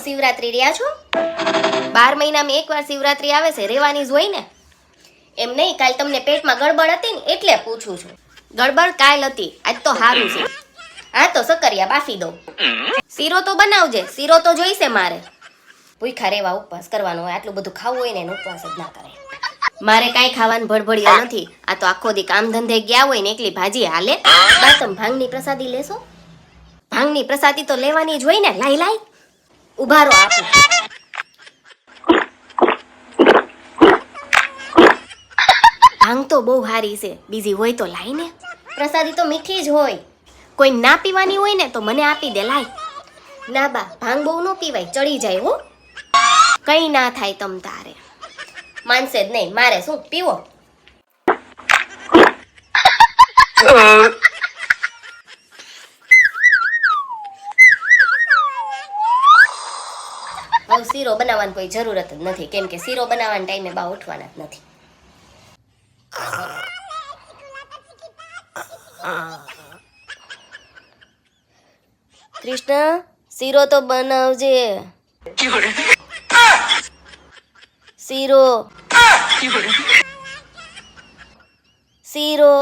શિવરાત્રી રહ્યા છો? 12 મહિનામાં એકવાર શિવરાત્રી આવે છે, રેવાની જ હોય ને. એમ નહીં, કાલ તમને પેટમાં ગડબડ હતી ને એટલે પૂછું છું. ગડબડ કાલ હતી, આજ તો સારું છે. હા તો સકરિયા બાફી દઉં. શીરો તો બનાવજે, શીરો તો જોઈશે મારે. ભૂખ્યા રેવા ઉપવાસ કરવાનો હોય, આટલું બધું ખાવું હોય ને એને ઉપવાસ જ ના કરે. મારે કાંઈ ખાવાનું ભડભડિયા નથી. આ તો આખો દી કામ ધંધે ગયા હોય ને એકલી ભાજી હાલે. બા તમે ભાંગની પ્રસાદી લેશો? ભાંગની પ્રસાદી તો લેવાની જ હોય ને. લાઈ લાઈ ઉભારો આપું. ભાંગ તો બહુ સારી છે, બીજી હોય તો લાઈ ને. પ્રસાદી તો મીઠી જ હોય. કોઈ ના પીવાની હોય ને તો મને આપી દે, લાઈ. ના બા, ભાંગ બહુ ન પીવાય, ચડી જાય હો. કઈ ના થાય તમ તારે. માનશે જ નહીં, મારે શું પીવો. હવે શીરો બનાવવાની કોઈ જરૂરત જ નથી, કેમ કે શીરો બનાવવાના ટાઈમે બા ઉઠવાના જ નથી. કૃષ્ણ, શીરો તો બનાવજે. શીરો શીરો